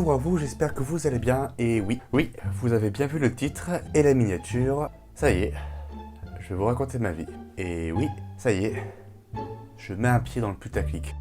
Bonjour à vous, j'espère que vous allez bien. Et oui, vous avez bien vu le titre et la miniature. Ça y est, je vais vous raconter ma vie. Et oui, ça y est, je mets un pied dans le putaclic.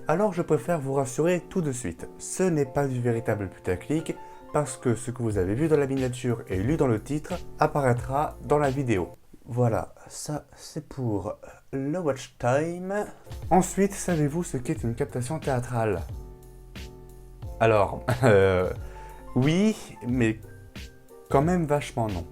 Alors je préfère vous rassurer tout de suite, ce n'est pas du véritable putaclic parce que ce que vous avez vu dans la miniature et lu dans le titre apparaîtra dans la vidéo. Voilà, ça c'est pour le watch time. Ensuite, savez-vous ce qu'est une captation théâtrale? Alors, oui, mais quand même vachement non.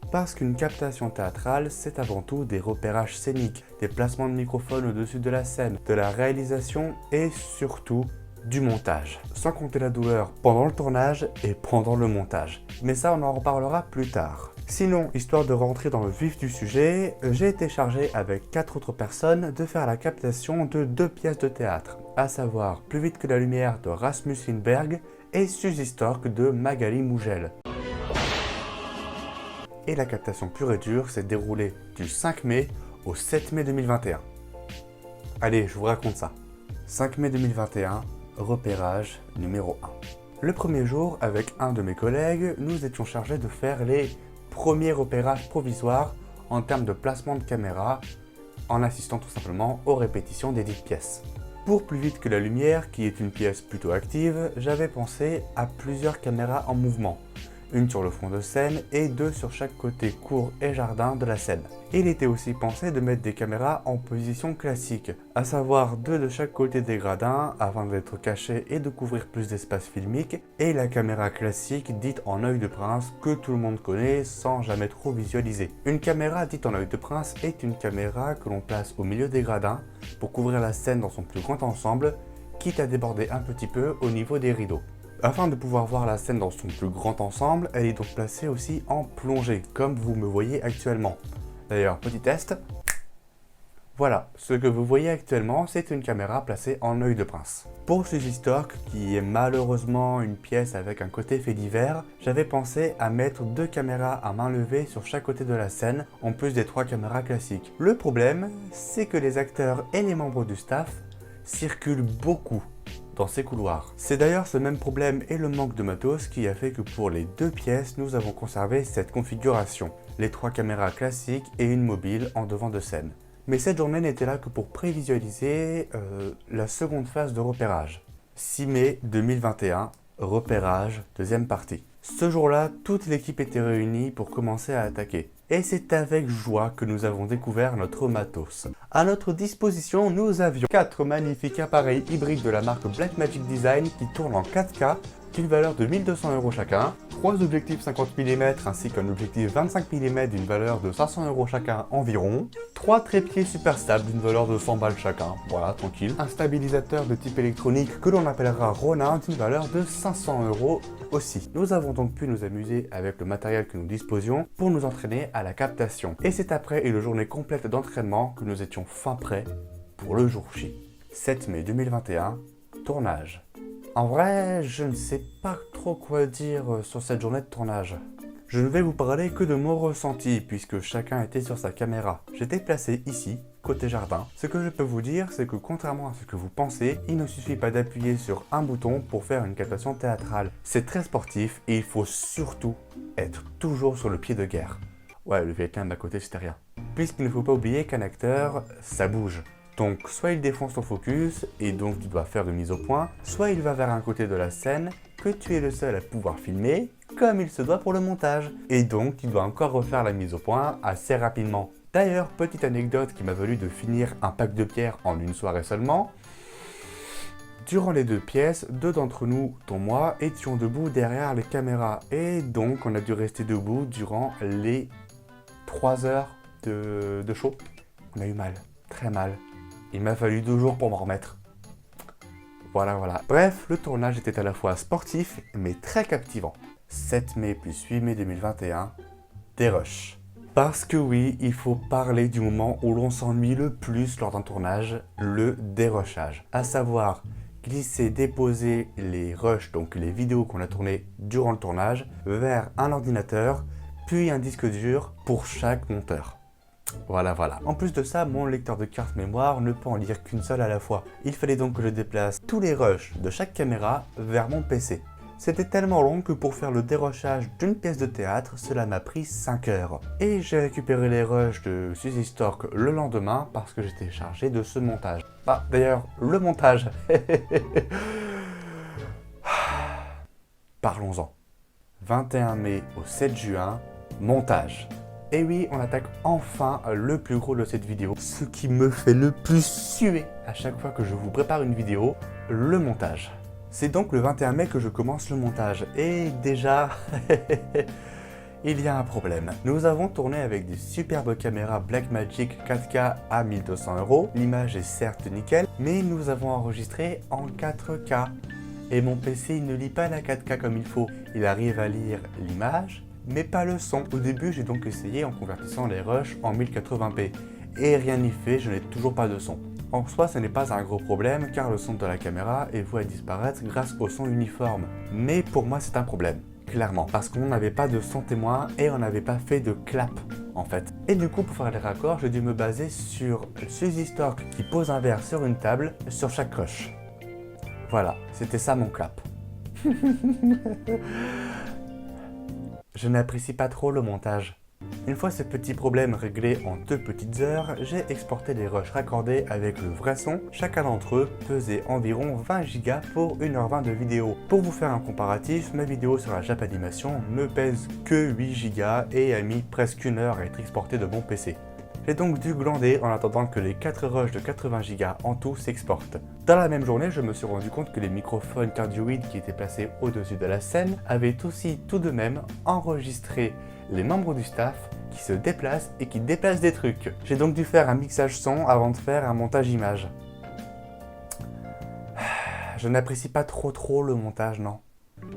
Parce qu'une captation théâtrale, c'est avant tout des repérages scéniques, des placements de microphone au-dessus de la scène, de la réalisation et surtout du montage. Sans compter la douleur pendant le tournage et pendant le montage. Mais ça, on en reparlera plus tard. Sinon, histoire de rentrer dans le vif du sujet, j'ai été chargé avec 4 autres personnes de faire la captation de 2 pièces de théâtre, à savoir Plus vite que la lumière de Rasmus Lindberg et Suzy Stork de Magali Mougel. Et la captation pure et dure s'est déroulée du 5 mai au 7 mai 2021. Allez, je vous raconte ça. 5 mai 2021, repérage numéro 1. Le premier jour, avec un de mes collègues, nous étions chargés de faire les premiers repérages provisoires en termes de placement de caméra, en assistant tout simplement aux répétitions des dites pièces. Pour Plus vite que la lumière, qui est une pièce plutôt active, j'avais pensé à plusieurs caméras en mouvement. Une sur le fond de scène et 2 sur chaque côté cour et jardin de la scène. Il était aussi pensé de mettre des caméras en position classique, à savoir 2 de chaque côté des gradins afin d'être cachés et de couvrir plus d'espace filmique, et la caméra classique dite en œil de prince que tout le monde connaît sans jamais trop visualiser. Une caméra dite en œil de prince est une caméra que l'on place au milieu des gradins pour couvrir la scène dans son plus grand ensemble, quitte à déborder un petit peu au niveau des rideaux. Afin de pouvoir voir la scène dans son plus grand ensemble, elle est donc placée aussi en plongée, comme vous me voyez actuellement. D'ailleurs, petit test. Voilà, ce que vous voyez actuellement, c'est une caméra placée en œil de prince. Pour Suzy Stork, qui est malheureusement une pièce avec un côté fait divers, j'avais pensé à mettre 2 caméras à main levée sur chaque côté de la scène, en plus des 3 caméras classiques. Le problème, c'est que les acteurs et les membres du staff circulent beaucoup dans ces couloirs. C'est d'ailleurs ce même problème et le manque de matos qui a fait que pour les 2 pièces, nous avons conservé cette configuration, les 3 caméras classiques et une mobile en devant de scène. Mais cette journée n'était là que pour prévisualiser la seconde phase de repérage. 6 mai 2021, repérage, deuxième partie. Ce jour-là, toute l'équipe était réunie pour commencer à attaquer. Et c'est avec joie que nous avons découvert notre matos. À notre disposition, nous avions 4 magnifiques appareils hybrides de la marque Blackmagic Design qui tournent en 4K d'une valeur de 1200 € chacun, 3 objectifs 50 mm ainsi qu'un objectif 25 mm d'une valeur de 500 € chacun environ, 3 trépieds super stables d'une valeur de 100 balles chacun, voilà, tranquille, un stabilisateur de type électronique que l'on appellera Ronin d'une valeur de 500 € aussi. Nous avons donc pu nous amuser avec le matériel que nous disposions pour nous entraîner à la captation. Et c'est après une journée complète d'entraînement que nous étions fin prêts pour le jour J. 7 mai 2021, tournage. En vrai, je ne sais pas trop quoi dire sur cette journée de tournage. Je ne vais vous parler que de mon ressenti puisque chacun était sur sa caméra. J'étais placé ici, côté jardin. Ce que je peux vous dire, c'est que contrairement à ce que vous pensez, il ne suffit pas d'appuyer sur un bouton pour faire une captation théâtrale. C'est très sportif et il faut surtout être toujours sur le pied de guerre. Ouais, le Vietnam à côté, c'était rien. Puisqu'il ne faut pas oublier qu'un acteur, ça bouge. Donc soit il défonce son focus et donc tu dois faire de mise au point, soit il va vers un côté de la scène que tu es le seul à pouvoir filmer comme il se doit pour le montage. Et donc tu dois encore refaire la mise au point assez rapidement. D'ailleurs, petite anecdote qui m'a valu de finir un pack de pierres en une soirée seulement. Durant les 2 pièces, 2 d'entre nous, dont moi, étions debout derrière les caméras. Et donc on a dû rester debout durant les 3 heures de show. On a eu mal, très mal. Il m'a fallu 2 jours pour m'en remettre. Voilà. Bref, le tournage était à la fois sportif, mais très captivant. 7 mai plus 8 mai 2021, des rushs. Parce que oui, il faut parler du moment où l'on s'ennuie le plus lors d'un tournage, le dérushage. À savoir, glisser, déposer les rushs, donc les vidéos qu'on a tournées durant le tournage, vers un ordinateur, puis un disque dur pour chaque monteur. Voilà. En plus de ça, mon lecteur de carte mémoire ne peut en lire qu'une seule à la fois. Il fallait donc que je déplace tous les rushs de chaque caméra vers mon PC. C'était tellement long que pour faire le dérushage d'une pièce de théâtre, cela m'a pris 5 heures. Et j'ai récupéré les rushs de Suzy Stork le lendemain parce que j'étais chargé de ce montage. Ah, d'ailleurs, le montage. Parlons-en. 21 mai au 7 juin, montage. Et oui, on attaque enfin le plus gros de cette vidéo. Ce qui me fait le plus suer à chaque fois que je vous prépare une vidéo, le montage. C'est donc le 21 mai que je commence le montage. Et déjà, il y a un problème. Nous avons tourné avec des superbes caméras Blackmagic 4K à 1200 €. L'image est certes nickel, mais nous avons enregistré en 4K. Et mon PC ne lit pas la 4K comme il faut. Il arrive à lire l'image, mais pas le son. Au début, j'ai donc essayé en convertissant les rushs en 1080p. Et rien n'y fait, je n'ai toujours pas de son. En soi, ce n'est pas un gros problème car le son de la caméra est voué à disparaître grâce au son uniforme. Mais pour moi, c'est un problème, clairement, parce qu'on n'avait pas de son témoin et on n'avait pas fait de clap, en fait. Et du coup, pour faire les raccords, j'ai dû me baser sur Suzy Stork qui pose un verre sur une table sur chaque rush. Voilà, c'était ça mon clap. Je n'apprécie pas trop le montage. Une fois ce petit problème réglé en 2 petites heures, j'ai exporté les rushs raccordés avec le vrai son. Chacun d'entre eux pesait environ 20 Go pour 1h20 de vidéo. Pour vous faire un comparatif, ma vidéo sur la Japanimation ne pèse que 8 Go et a mis presque 1 heure à être exportée de mon PC. J'ai donc dû glander en attendant que les 4 rushs de 80 Go en tout s'exportent. Dans la même journée, je me suis rendu compte que les microphones cardioïdes qui étaient placés au-dessus de la scène avaient aussi tout de même enregistré les membres du staff qui se déplacent et qui déplacent des trucs. J'ai donc dû faire un mixage son avant de faire un montage image. Je n'apprécie pas trop le montage, non.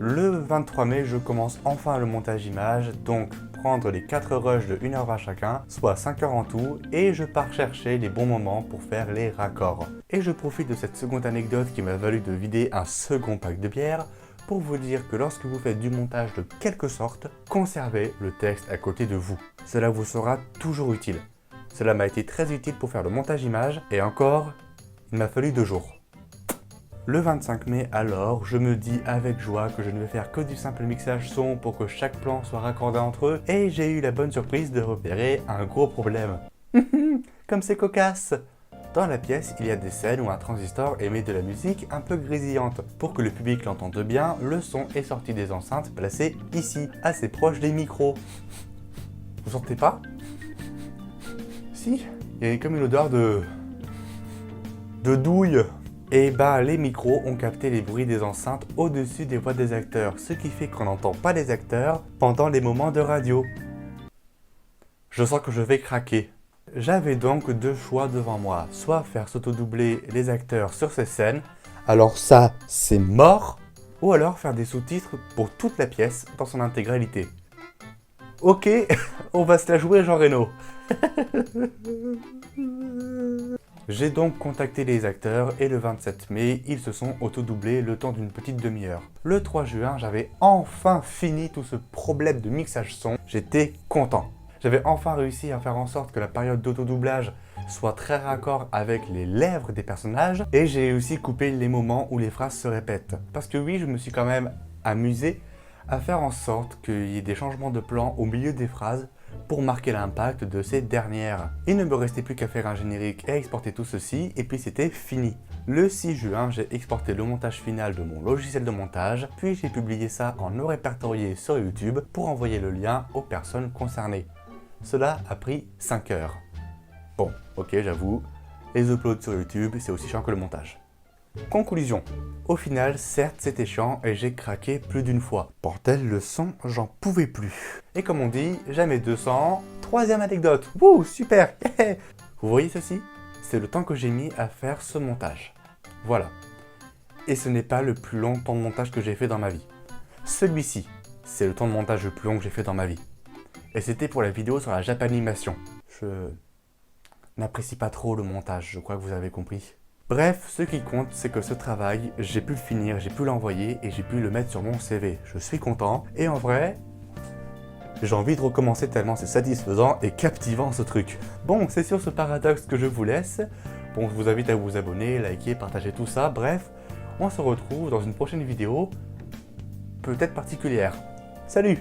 Le 23 mai, je commence enfin le montage image, donc prendre les 4 rushs de 1h20 chacun, soit 5 heures en tout, et je pars chercher les bons moments pour faire les raccords. Et je profite de cette seconde anecdote qui m'a valu de vider un second pack de bière pour vous dire que lorsque vous faites du montage de quelque sorte, conservez le texte à côté de vous. Cela vous sera toujours utile. Cela m'a été très utile pour faire le montage image, et encore, il m'a fallu 2 jours. Le 25 mai alors, je me dis avec joie que je ne vais faire que du simple mixage son pour que chaque plan soit raccordé entre eux, et j'ai eu la bonne surprise de repérer un gros problème. Comme c'est cocasse! Dans la pièce, il y a des scènes où un transistor émet de la musique un peu grésillante. Pour que le public l'entende bien, le son est sorti des enceintes placées ici, assez proche des micros. Vous sentez pas? Si, il y a comme une odeur de douille. Et bah les micros ont capté les bruits des enceintes au-dessus des voix des acteurs, ce qui fait qu'on n'entend pas les acteurs pendant les moments de radio. Je sens que je vais craquer. J'avais donc 2 choix devant moi, soit faire s'auto-doubler les acteurs sur ces scènes, alors ça c'est mort, ou alors faire des sous-titres pour toute la pièce dans son intégralité. Ok, on va se la jouer Jean Reno. J'ai donc contacté les acteurs et le 27 mai, ils se sont auto-doublés le temps d'une petite demi-heure. Le 3 juin, j'avais enfin fini tout ce problème de mixage son, j'étais content. J'avais enfin réussi à faire en sorte que la période d'autodoublage soit très raccord avec les lèvres des personnages et j'ai aussi coupé les moments où les phrases se répètent. Parce que oui, je me suis quand même amusé à faire en sorte qu'il y ait des changements de plan au milieu des phrases pour marquer l'impact de ces dernières. Il ne me restait plus qu'à faire un générique et à exporter tout ceci et puis c'était fini. Le 6 juin, j'ai exporté le montage final de mon logiciel de montage, puis j'ai publié ça en no répertorié sur YouTube pour envoyer le lien aux personnes concernées. Cela a pris 5 heures. Bon, ok, j'avoue, les uploads sur YouTube, c'est aussi chiant que le montage. Conclusion. Au final, certes, c'était chiant et j'ai craqué plus d'une fois. Bordel, le son, j'en pouvais plus. Et comme on dit, jamais 200. 3e anecdote. Wouh, super. Yeah. Vous voyez ceci? C'est le temps que j'ai mis à faire ce montage. Voilà. et ce n'est pas le plus long temps de montage que j'ai fait dans ma vie. Celui-ci, c'est le temps de montage le plus long que j'ai fait dans ma vie. Et c'était pour la vidéo sur la Japanimation. Je n'apprécie pas trop le montage, je crois que vous avez compris. Bref, ce qui compte, c'est que ce travail, j'ai pu le finir, j'ai pu l'envoyer et j'ai pu le mettre sur mon CV. Je suis content et en vrai, j'ai envie de recommencer tellement c'est satisfaisant et captivant ce truc. Bon, c'est sur ce paradoxe que je vous laisse. Bon, je vous invite à vous abonner, liker, partager tout ça. Bref, on se retrouve dans une prochaine vidéo, peut-être particulière. Salut!